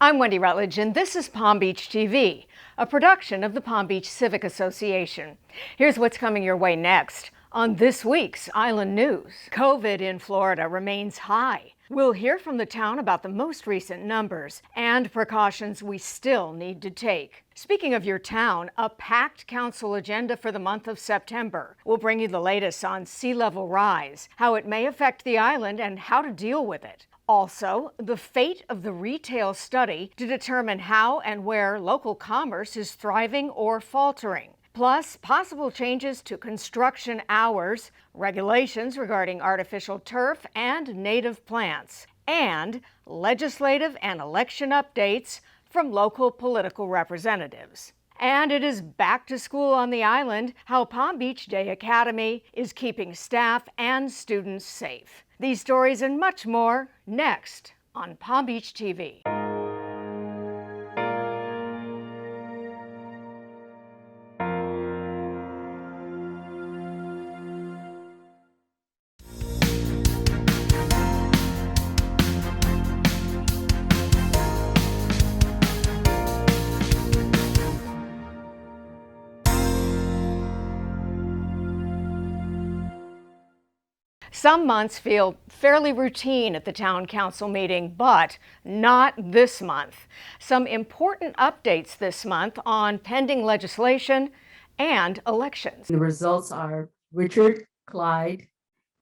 I'm Wendy Rutledge, and this is Palm Beach TV, a production of the Palm Beach Civic Association. Here's what's coming your way next on this week's Island News. COVID in Florida remains high. We'll hear from the town about the most recent numbers and precautions we still need to take. Speaking of your town, a packed council agenda for the month of September. We'll bring you the latest on sea level rise, how it may affect the island, and how to deal with it. Also, the fate of the retail study to determine how and where local commerce is thriving or faltering. Plus, possible changes to construction hours, regulations regarding artificial turf and native plants, and legislative and election updates from local political representatives. And it is back to school on the island, how Palm Beach Day Academy is keeping staff and students safe. These stories and much more next on Palm Beach TV. Some months feel fairly routine at the town council meeting, but not this month. Some important updates this month on pending legislation and elections. The results are Richard Clyde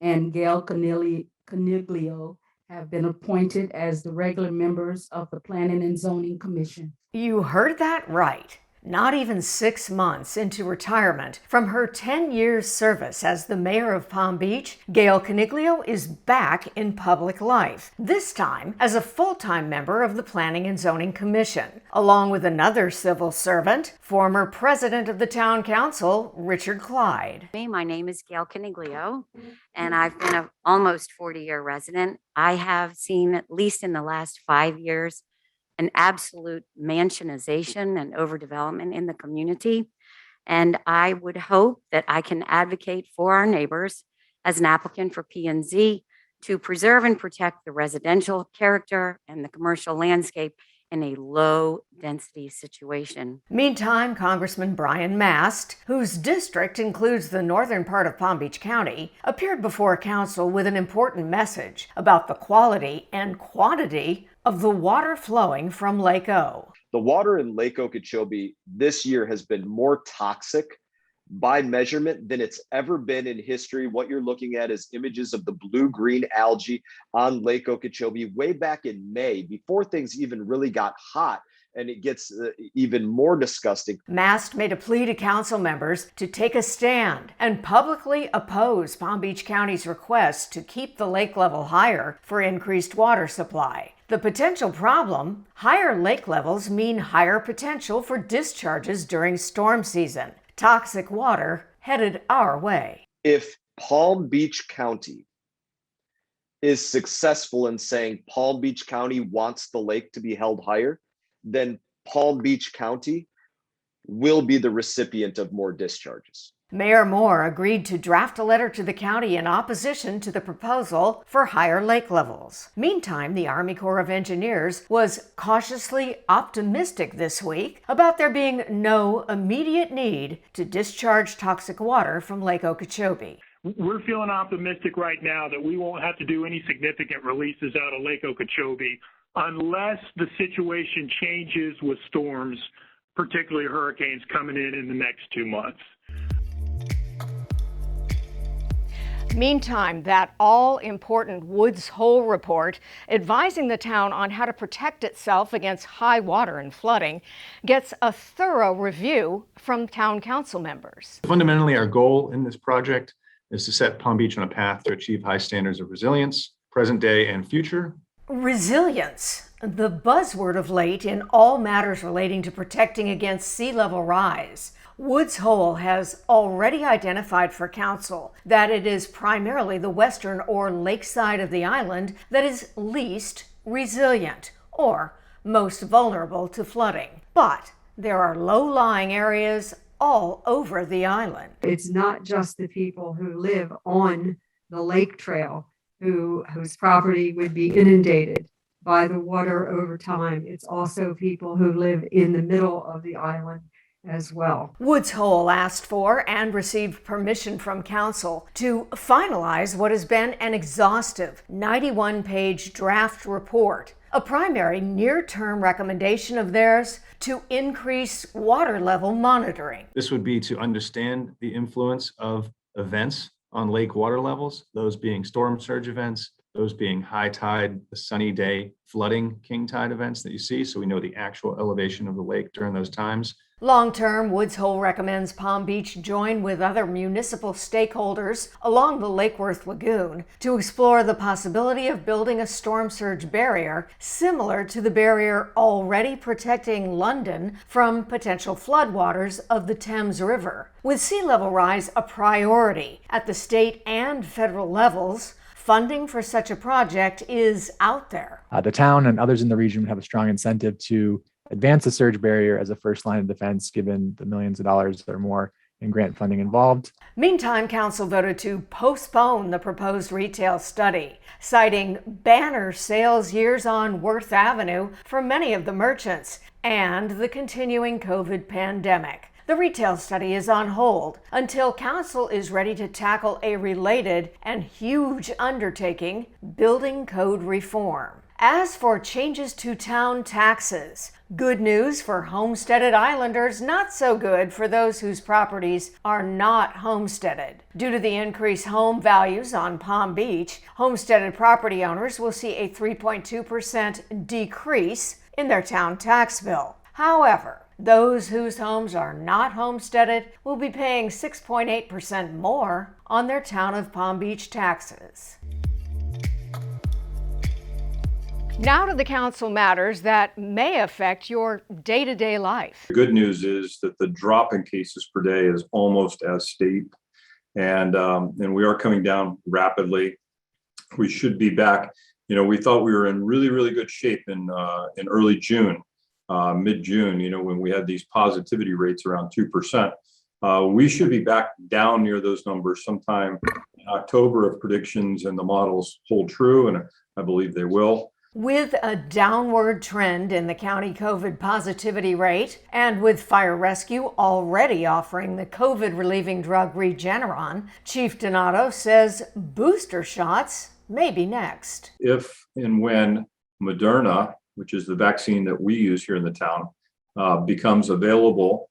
and Gail Coniglio have been appointed as the regular members of the Planning and Zoning Commission. You heard that right. Not even 6 months into retirement from her 10 years service as the mayor of Palm Beach, Gail Coniglio is back in public life, this time as a full-time member of the Planning and Zoning Commission, along with another civil servant, former president of the town council, Richard Clyde. My name is Gail Coniglio, and I've been an almost 40-year resident. I have seen, at least in the last 5 years, an absolute mansionization and overdevelopment in the community. And I would hope that I can advocate for our neighbors as an applicant for P&Z to preserve and protect the residential character and the commercial landscape in a low density situation. Meantime, Congressman Brian Mast, whose district includes the northern part of Palm Beach County, appeared before council with an important message about the quality and quantity of the water flowing from Lake O. The water in Lake Okeechobee this year has been more toxic by measurement than it's ever been in history. What you're looking at is images of the blue-green algae on Lake Okeechobee way back in May, before things even really got hot, and it gets even more disgusting. Mast made a plea to council members to take a stand and publicly oppose Palm Beach County's request to keep the lake level higher for increased water supply. The potential problem: higher lake levels mean higher potential for discharges during storm season. Toxic water headed our way. If Palm Beach County is successful in saying Palm Beach County wants the lake to be held higher, then Palm Beach County will be the recipient of more discharges. Mayor Moore agreed to draft a letter to the county in opposition to the proposal for higher lake levels. Meantime, the Army Corps of Engineers was cautiously optimistic this week about there being no immediate need to discharge toxic water from Lake Okeechobee. We're feeling optimistic right now that we won't have to do any significant releases out of Lake Okeechobee unless the situation changes with storms, particularly hurricanes coming in the next 2 months. Meantime, that all-important Woods Hole report advising the town on how to protect itself against high water and flooding gets a thorough review from town council members. Fundamentally, our goal in this project is to set Palm Beach on a path to achieve high standards of resilience, present day and future. Resilience, the buzzword of late in all matters relating to protecting against sea level rise. Woods Hole has already identified for council that it is primarily the western or lakeside of the island that is least resilient or most vulnerable to flooding. But there are low-lying areas all over the island. It's not just the people who live on the lake trail whose property would be inundated by the water over time. It's also people who live in the middle of the island as well. Woods Hole asked for and received permission from council to finalize what has been an exhaustive 91-page draft report. A primary near-term recommendation of theirs to increase water level monitoring. This would be to understand the influence of events on lake water levels, those being storm surge events, those being high tide, the sunny day, flooding, king tide events that you see. So we know the actual elevation of the lake during those times. Long-term, Woods Hole recommends Palm Beach join with other municipal stakeholders along the Lake Worth Lagoon to explore the possibility of building a storm surge barrier similar to the barrier already protecting London from potential floodwaters of the Thames River. With sea level rise a priority at the state and federal levels, funding for such a project is out there. The town and others in the region would have a strong incentive to advance the surge barrier as a first line of defense, given the millions of dollars or more in grant funding involved. Meantime, council voted to postpone the proposed retail study, citing banner sales years on Worth Avenue for many of the merchants and the continuing COVID pandemic. The retail study is on hold until council is ready to tackle a related and huge undertaking, building code reform. As for changes to town taxes, good news for homesteaded islanders, not so good for those whose properties are not homesteaded. Due to the increased home values on Palm Beach, homesteaded property owners will see a 3.2% decrease in their town tax bill. However, those whose homes are not homesteaded will be paying 6.8% more on their town of Palm Beach taxes. Now to the council matters that may affect your day-to-day life. The good news is that the drop in cases per day is almost as steep, and we are coming down rapidly. We should be back. You know, we thought we were in really, really good shape in early June, mid-June. You know, when we had these positivity rates around 2%. We should be back down near those numbers sometime in October if predictions and the models hold true, and I believe they will. With a downward trend in the county COVID positivity rate, and with fire rescue already offering the COVID relieving drug Regeneron, Chief Donato says booster shots may be next. If and when Moderna, which is the vaccine that we use here in the town, becomes available,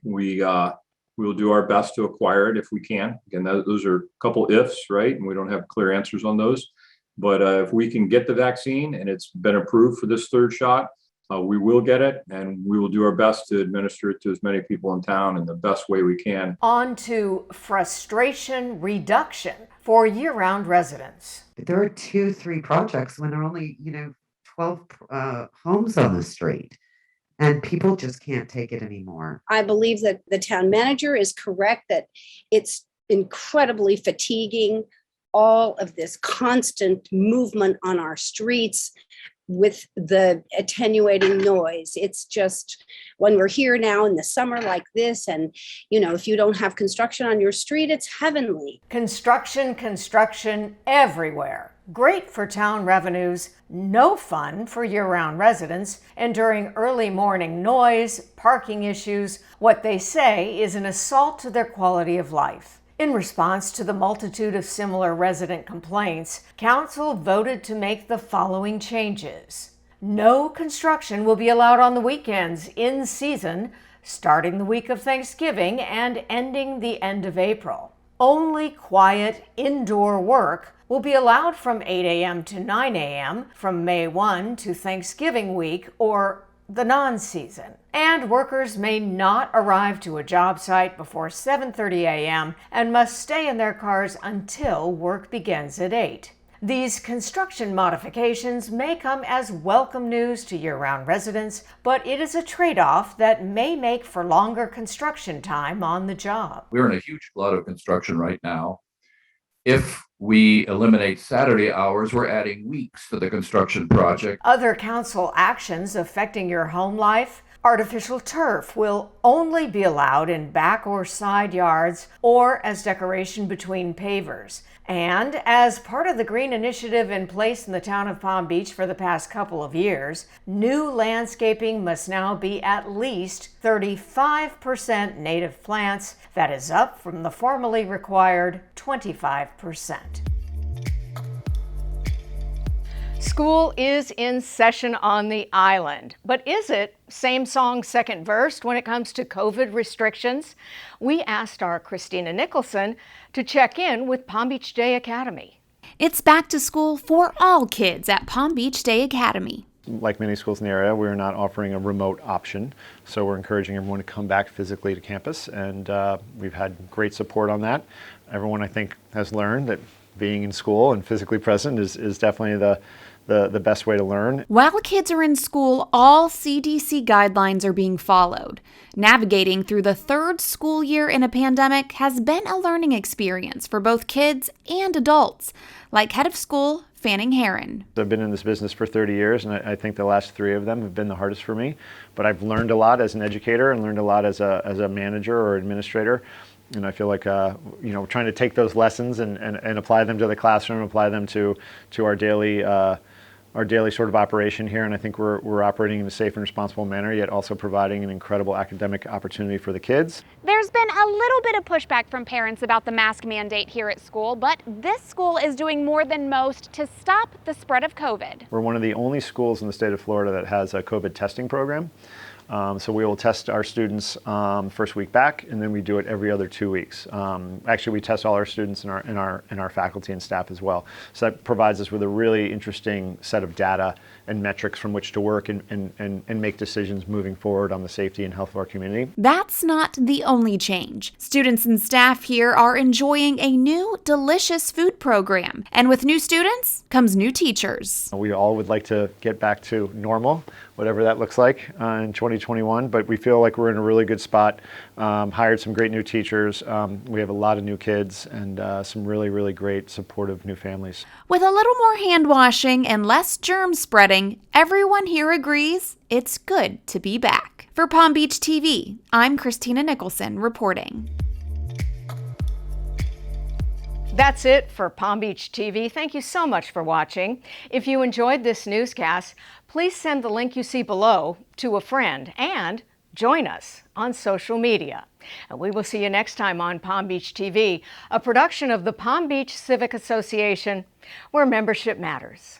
we'll do our best to acquire it if we can. Again, those are a couple ifs, right? And we don't have clear answers on those. But if we can get the vaccine and it's been approved for this third shot, we will get it, and we will do our best to administer it to as many people in town in the best way we can. On to frustration reduction for year-round residents. There are 2-3 projects when there are only, 12 homes on the street, and people just can't take it anymore. I believe that the town manager is correct that it's incredibly fatiguing, all of this constant movement on our streets with the attenuating noise. It's just, when we're here now in the summer like this, and if you don't have construction on your street, it's heavenly. Construction everywhere. Great for town revenues, no fun for year-round residents, enduring early morning noise, parking issues, what they say is an assault to their quality of life. In response to the multitude of similar resident complaints, council voted to make the following changes. No construction will be allowed on the weekends in season, starting the week of Thanksgiving and ending the end of April. Only quiet indoor work will be allowed from 8 a.m. to 9 a.m. from May 1 to Thanksgiving week or the non-season. And workers may not arrive to a job site before 7:30 a.m. and must stay in their cars until work begins at 8. These construction modifications may come as welcome news to year-round residents, but it is a trade-off that may make for longer construction time on the job. We're in a huge glut of construction right now. If we eliminate Saturday hours, we're adding weeks to the construction project. Other council actions affecting your home life: Artificial turf will only be allowed in back or side yards or as decoration between pavers. And as part of the green initiative in place in the town of Palm Beach for the past couple of years, new landscaping must now be at least 35% native plants. That is up from the formerly required 25%. School is in session on the island, but is it same song, second verse when it comes to COVID restrictions? We asked our Christina Nicholson to check in with Palm Beach Day Academy. It's back to school for all kids at Palm Beach Day Academy. Like many schools in the area, we're not offering a remote option, so we're encouraging everyone to come back physically to campus, and we've had great support on that. Everyone, I think, has learned that being in school and physically present is definitely the best way to learn. While kids are in school, all CDC guidelines are being followed. Navigating through the third school year in a pandemic has been a learning experience for both kids and adults, like head of school Fanning Heron. I've been in this business for 30 years, and I think the last 3 of them have been the hardest for me, but I've learned a lot as an educator and learned a lot as a manager or administrator. And I feel like, we're trying to take those lessons and apply them to the classroom, apply them to our daily sort of operation here. And I think we're operating in a safe and responsible manner, yet also providing an incredible academic opportunity for the kids. There's been a little bit of pushback from parents about the mask mandate here at school, but this school is doing more than most to stop the spread of COVID. We're one of the only schools in the state of Florida that has a COVID testing program. So we will test our students first week back, and then we do it every other 2 weeks. Actually, we test all our students and our faculty and staff as well. So that provides us with a really interesting set of data and metrics from which to work and make decisions moving forward on the safety and health of our community. That's not the only change. Students and staff here are enjoying a new, delicious food program. And with new students comes new teachers. We all would like to get back to normal, whatever that looks like in 2021, but we feel like we're in a really good spot. Hired some great new teachers. We have a lot of new kids and some really, really great supportive new families. With a little more hand washing and less germ spreading, everyone here agrees it's good to be back. For Palm Beach TV, I'm Christina Nicholson reporting. That's it for Palm Beach TV. Thank you so much for watching. If you enjoyed this newscast, please send the link you see below to a friend and join us on social media. And we will see you next time on Palm Beach TV, a production of the Palm Beach Civic Association, where membership matters.